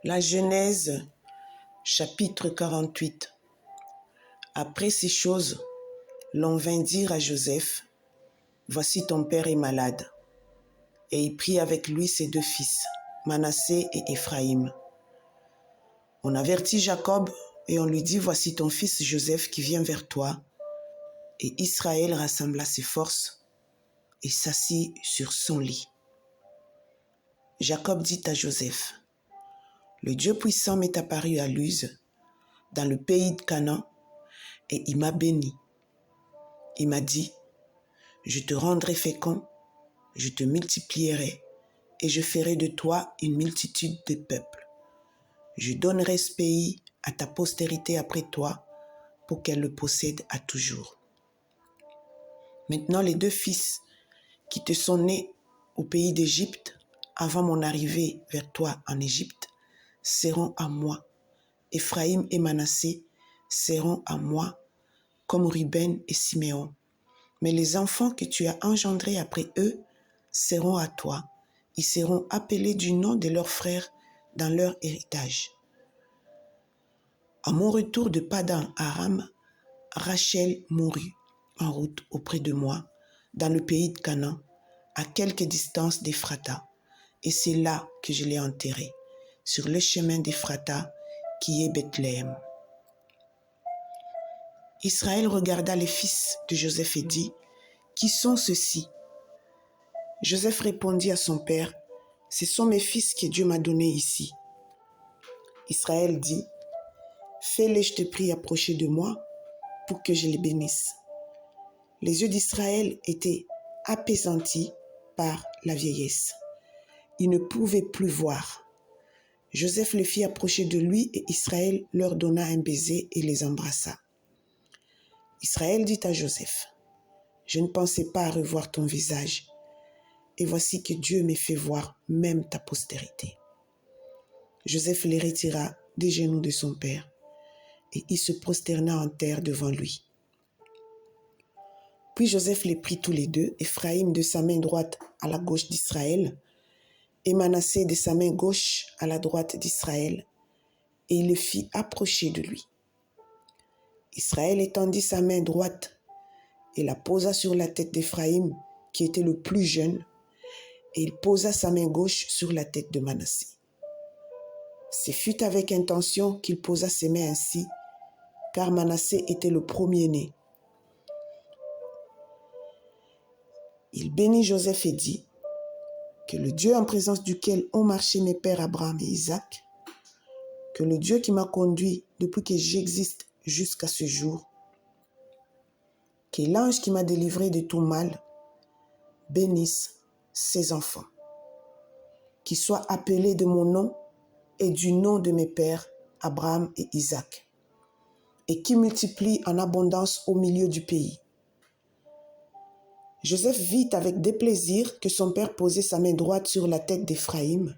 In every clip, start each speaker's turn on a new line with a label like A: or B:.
A: La Genèse, chapitre 48. Après ces choses, l'on vint dire à Joseph, « Voici ton père est malade. » Et il prit avec lui ses deux fils, Manassé et Éphraïm. On avertit Jacob et on lui dit, « Voici ton fils Joseph qui vient vers toi. » Et Israël rassembla ses forces et s'assit sur son lit. Jacob dit à Joseph, « Le Dieu puissant m'est apparu à Luz, dans le pays de Canaan, et il m'a béni. Il m'a dit, « Je te rendrai fécond, je te multiplierai, et je ferai de toi une multitude de peuples. Je donnerai ce pays à ta postérité après toi, pour qu'elle le possède à toujours. » Maintenant les deux fils qui te sont nés au pays d'Égypte, avant mon arrivée vers toi en Égypte, seront à moi. Éphraïm et Manassé seront à moi, comme Ruben et Siméon. Mais les enfants que tu as engendrés après eux seront à toi. Ils seront appelés du nom de leurs frères dans leur héritage. À mon retour de Padan Aram, Rachel mourut en route auprès de moi, dans le pays de Canaan, à quelque distance d'Éphrata. Et c'est là que je l'ai enterrée, sur le chemin d'Éphrata, qui est Bethléem. Israël regarda les fils de Joseph et dit, « Qui sont ceux-ci » Joseph répondit à son père, « Ce sont mes fils que Dieu m'a donnés ici. » Israël dit, « Fais-les, je te prie, approcher de moi, pour que je les bénisse. » Les yeux d'Israël étaient appesantis par la vieillesse. Il ne pouvait plus voir. Joseph les fit approcher de lui et Israël leur donna un baiser et les embrassa. Israël dit à Joseph, « Je ne pensais pas à revoir ton visage, et voici que Dieu m'ait fait voir même ta postérité. » Joseph les retira des genoux de son père, et il se prosterna en terre devant lui. Puis Joseph les prit tous les deux, Éphraïm de sa main droite à la gauche d'Israël, et Manassé de sa main gauche à la droite d'Israël, et il les fit approcher de lui. Israël étendit sa main droite et la posa sur la tête d'Éphraïm, qui était le plus jeune, et il posa sa main gauche sur la tête de Manassé. Ce fut avec intention qu'il posa ses mains ainsi, car Manassé était le premier-né. Il bénit Joseph et dit, « Que le Dieu en présence duquel ont marché mes pères Abraham et Isaac, que le Dieu qui m'a conduit depuis que j'existe jusqu'à ce jour, que l'ange qui m'a délivré de tout mal, bénisse ses enfants, qui soient appelés de mon nom et du nom de mes pères Abraham et Isaac, et qui multiplie en abondance au milieu du pays. » Joseph vit avec déplaisir que son père posait sa main droite sur la tête d'Éphraïm.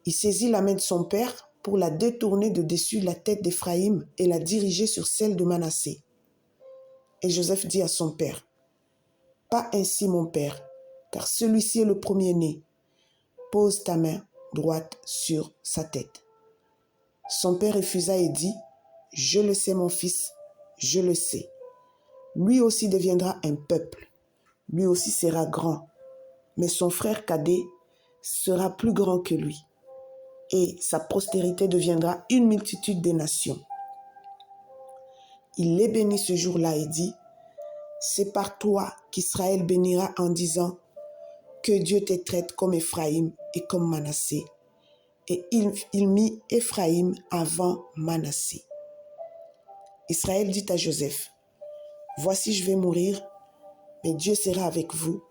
A: Il saisit la main de son père pour la détourner de dessus la tête d'Éphraïm et la diriger sur celle de Manassé. Et Joseph dit à son père, « Pas ainsi mon père, car celui-ci est le premier-né. Pose ta main droite sur sa tête. » Son père refusa et dit, « Je le sais mon fils, je le sais. Lui aussi deviendra un peuple. Lui aussi sera grand, mais son frère cadet sera plus grand que lui, et sa postérité deviendra une multitude de nations. » Il les bénit ce jour-là et dit, « C'est par toi qu'Israël bénira en disant, que Dieu te traite comme Éphraïm et comme Manassé. » Et il mit Éphraïm avant Manassé. Israël dit à Joseph, « Voici je vais mourir, mais Dieu sera avec vous,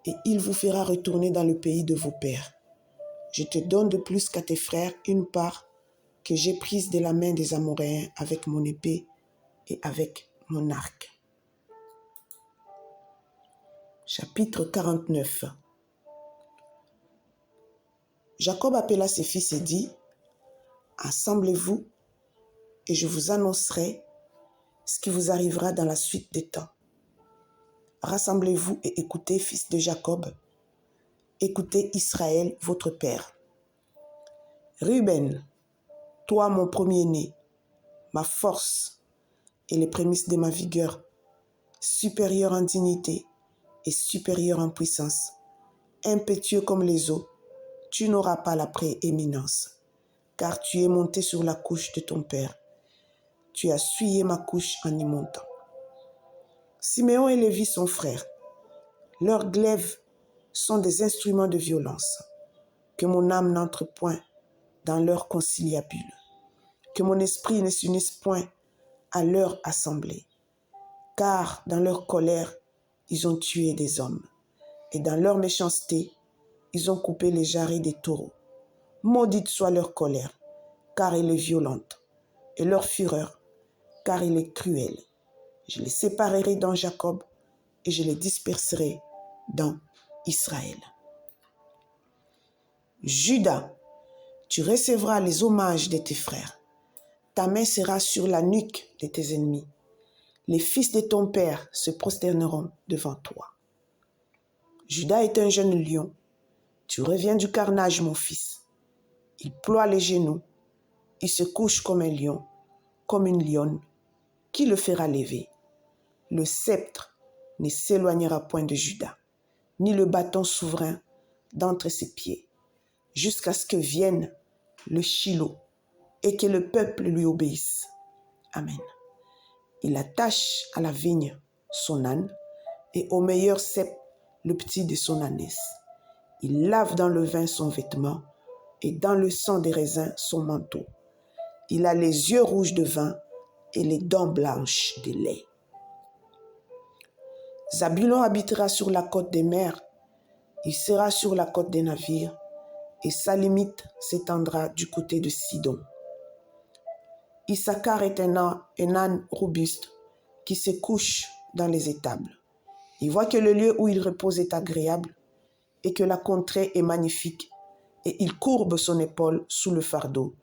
A: et il vous fera retourner dans le pays de vos pères. Je te donne de plus qu'à tes frères une part que j'ai prise de la main des Amoréens avec mon épée et avec mon arc. » Chapitre 49. Jacob appela ses fils et dit, « Assemblez-vous, et je vous annoncerai ce qui vous arrivera dans la suite des temps. Rassemblez-vous et écoutez, fils de Jacob, écoutez Israël, votre père. Ruben, toi mon premier-né, ma force et les prémices de ma vigueur, supérieur en dignité et supérieur en puissance, impétueux comme les eaux, tu n'auras pas la prééminence, car tu es monté sur la couche de ton père. Tu as souillé ma couche en y montant. Siméon et Lévi sont frères. Leurs glaives sont des instruments de violence. Que mon âme n'entre point dans leur conciliabule. Que mon esprit ne s'unisse point à leur assemblée. Car dans leur colère, ils ont tué des hommes. Et dans leur méchanceté, ils ont coupé les jarrets des taureaux. Maudite soit leur colère, car elle est violente, et leur fureur, car elle est cruelle. Je les séparerai dans Jacob, et je les disperserai dans Israël. Judas, tu recevras les hommages de tes frères. Ta main sera sur la nuque de tes ennemis. Les fils de ton père se prosterneront devant toi. Judas est un jeune lion. Tu reviens du carnage, mon fils. Il ploie les genoux. Il se couche comme un lion, comme une lionne. Qui le fera lever? Le sceptre ne s'éloignera point de Judas, ni le bâton souverain d'entre ses pieds, jusqu'à ce que vienne le Shilo et que le peuple lui obéisse. Amen. Il attache à la vigne son âne et au meilleur cep le petit de son ânesse. Il lave dans le vin son vêtement et dans le sang des raisins son manteau. Il a les yeux rouges de vin et les dents blanches de lait. Zabulon habitera sur la côte des mers, il sera sur la côte des navires, et sa limite s'étendra du côté de Sidon. Issachar est un âne robuste qui se couche dans les étables. Il voit que le lieu où il repose est agréable et que la contrée est magnifique, et il courbe son épaule sous le fardeau.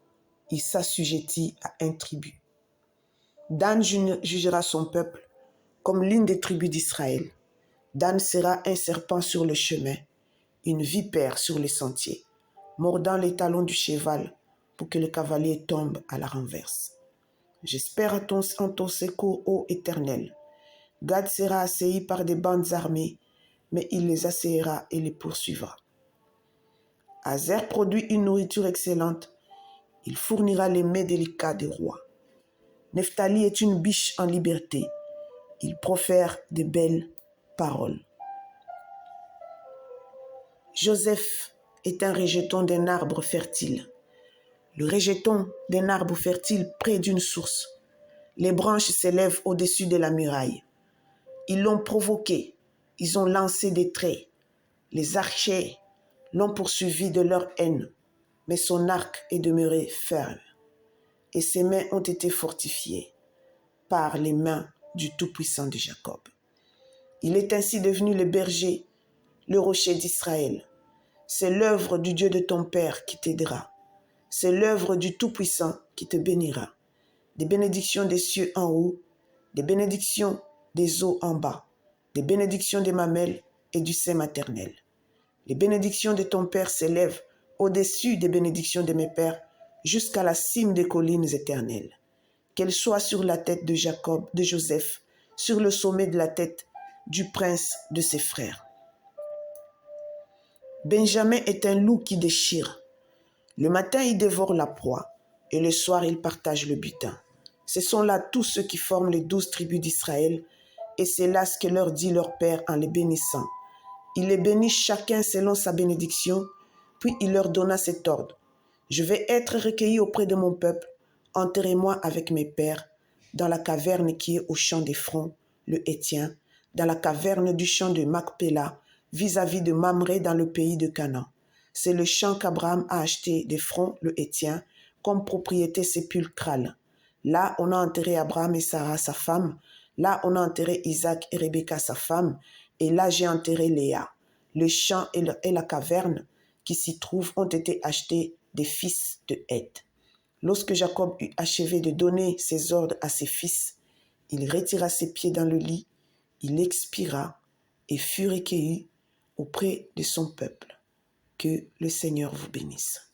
A: Il s'assujettit à un tribut. Dan jugera son peuple comme l'une des tribus d'Israël. Dan sera un serpent sur le chemin, une vipère sur les sentiers, mordant les talons du cheval pour que le cavalier tombe à la renverse. J'espère en ton secours, ô Éternel. Gad sera assailli par des bandes armées, mais il les assaillera et les poursuivra. Azer produit une nourriture excellente. Il fournira les mets délicats des rois. Nephtali est une biche en liberté. Il profère de belles paroles. Joseph est un rejeton d'un arbre fertile. Le rejeton d'un arbre fertile près d'une source. Les branches s'élèvent au-dessus de la muraille. Ils l'ont provoqué. Ils ont lancé des traits. Les archers l'ont poursuivi de leur haine, mais son arc est demeuré ferme, et ses mains ont été fortifiées par les mains du Tout-Puissant de Jacob. Il est ainsi devenu le berger, le rocher d'Israël. C'est l'œuvre du Dieu de ton Père qui t'aidera. C'est l'œuvre du Tout-Puissant qui te bénira. Des bénédictions des cieux en haut, des bénédictions des eaux en bas, des bénédictions des mamelles et du sein maternel. Les bénédictions de ton Père s'élèvent au-dessus des bénédictions de mes pères jusqu'à la cime des collines éternelles. Qu'elles soient sur la tête de Jacob, de Joseph, sur le sommet de la tête du prince de ses frères. Benjamin est un loup qui déchire. Le matin, il dévore la proie, et le soir, il partage le butin. Ce sont là tous ceux qui forment les 12 tribus d'Israël, et c'est là ce que leur dit leur père en les bénissant. Il les bénit chacun selon sa bénédiction, puis il leur donna cet ordre. Je vais être recueilli auprès de mon peuple, enterrez-moi avec mes pères, dans la caverne qui est au champ d'Ephron, le Héthien, dans la caverne du champ de Macpéla, vis-à-vis de Mamré dans le pays de Canaan. C'est le champ qu'Abraham a acheté d'Ephron, le Héthien, comme propriété sépulcrale. Là, on a enterré Abraham et Sarah, sa femme. Là, on a enterré Isaac et Rebecca, sa femme. Et là, j'ai enterré Léa. Le champ et la caverne qui s'y trouvent ont été achetés des fils de Heth. Lorsque Jacob eut achevé de donner ses ordres à ses fils, il retira ses pieds dans le lit, il expira et fut recueilli auprès de son peuple. Que le Seigneur vous bénisse.